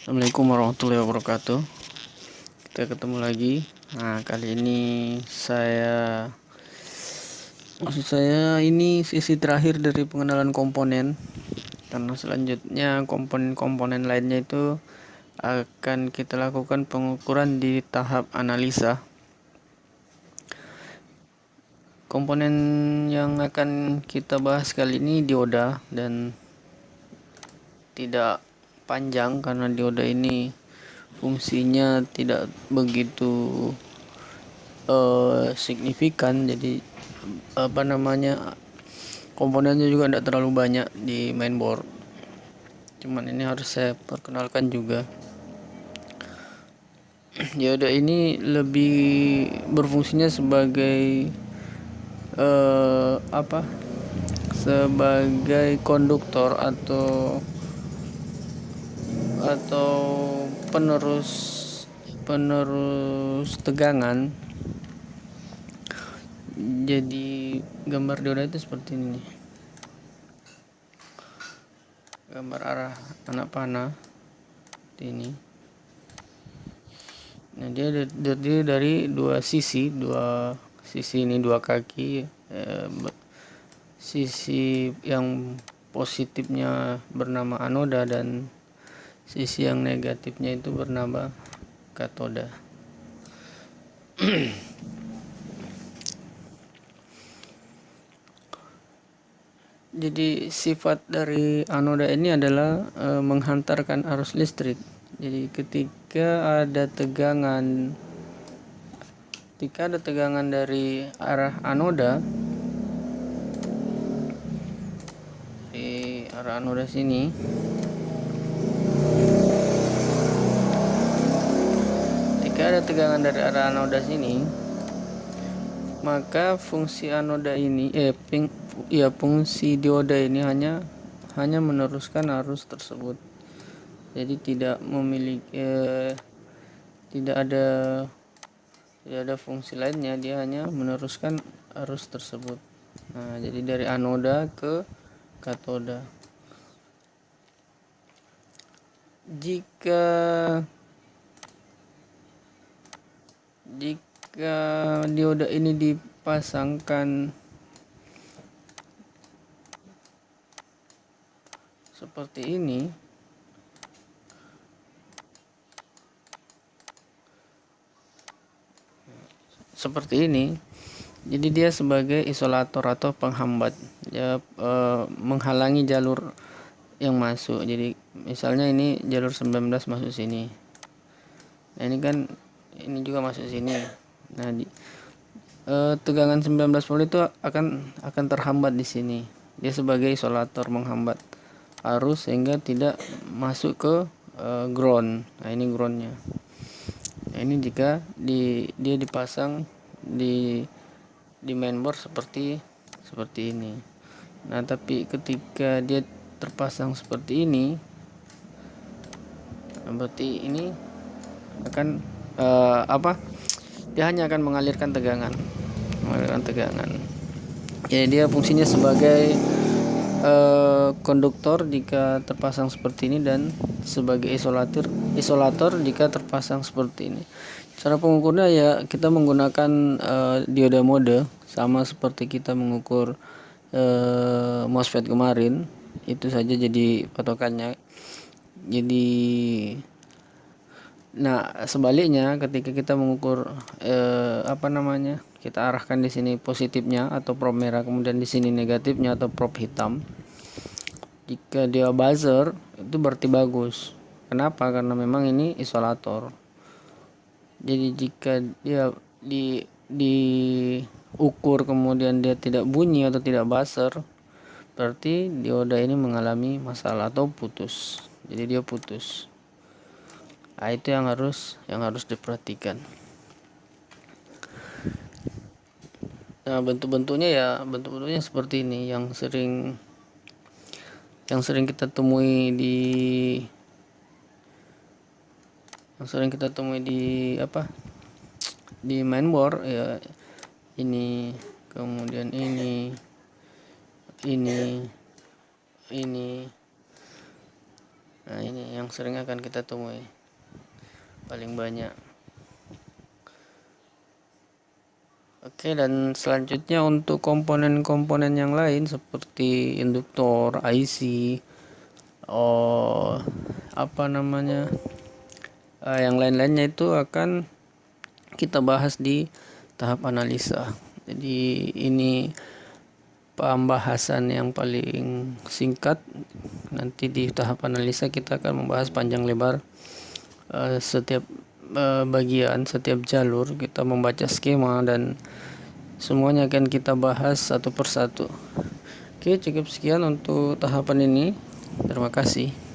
Assalamualaikum warahmatullahi wabarakatuh. Kita ketemu lagi. Nah, kali ini ini sesi terakhir dari pengenalan komponen. Karena selanjutnya komponen-komponen lainnya itu akan kita lakukan pengukuran di tahap analisa. Komponen yang akan kita bahas kali ini dioda, dan tidak panjang karena dioda ini fungsinya tidak begitu signifikan. Jadi komponennya juga tidak terlalu banyak di mainboard. Cuman ini harus saya perkenalkan juga. Dioda ini lebih berfungsinya sebagai sebagai konduktor atau penerus tegangan. Jadi gambar dioda itu seperti ini nih. Gambar arah anak panah ini. Nah, dia dari dua sisi ini, dua kaki. Sisi yang positifnya bernama anoda dan sisi yang negatifnya itu bernama katoda. Jadi sifat dari anoda ini adalah menghantarkan arus listrik. Jadi ketika ada tegangan dari arah anoda, di arah anoda sini, maka fungsi fungsi dioda ini hanya meneruskan arus tersebut. Jadi tidak ada fungsi lainnya, dia hanya meneruskan arus tersebut. Nah, jadi dari anoda ke katoda. Jika dioda ini dipasangkan seperti ini, jadi dia sebagai isolator atau penghambat. Dia menghalangi jalur yang masuk. Jadi misalnya ini jalur 19 masuk sini. Nah, ini kan ini juga masuk sini. Nah, tegangan 19 volt itu akan terhambat di sini. Dia sebagai isolator, menghambat arus sehingga tidak masuk ke ground. Nah, ini groundnya. Nah, ini jika dia dipasang di mainboard seperti ini. Nah, tapi ketika dia terpasang seperti ini, berarti ini akan dia hanya akan mengalirkan tegangan. Jadi dia fungsinya sebagai konduktor jika terpasang seperti ini, dan sebagai isolator jika terpasang seperti ini. Cara pengukurnya ya kita menggunakan dioda mode, sama seperti kita mengukur MOSFET kemarin. Itu saja jadi patokannya. Jadi sebaliknya ketika kita mengukur kita arahkan di sini positifnya atau probe merah, kemudian di sini negatifnya atau probe hitam. Jika dia buzzer itu berarti bagus. Kenapa? Karena memang ini isolator. Jadi jika dia diukur kemudian dia tidak bunyi atau tidak buzzer, berarti dioda ini mengalami masalah atau putus. Jadi dia putus. Nah, itu yang harus diperhatikan. Nah, bentuk-bentuknya seperti ini, yang sering kita temui di mainboard ya. Ini, kemudian ini Nah, ini yang sering akan kita temui paling banyak. Oke, dan selanjutnya untuk komponen-komponen yang lain seperti induktor, IC, yang lain-lainnya itu akan kita bahas di tahap analisa. Jadi ini pembahasan yang paling singkat. Nanti di tahap analisa kita akan membahas panjang lebar setiap bagian, setiap jalur. Kita membaca skema dan semuanya akan kita bahas satu persatu. Oke, cukup sekian untuk tahapan ini. Terima kasih.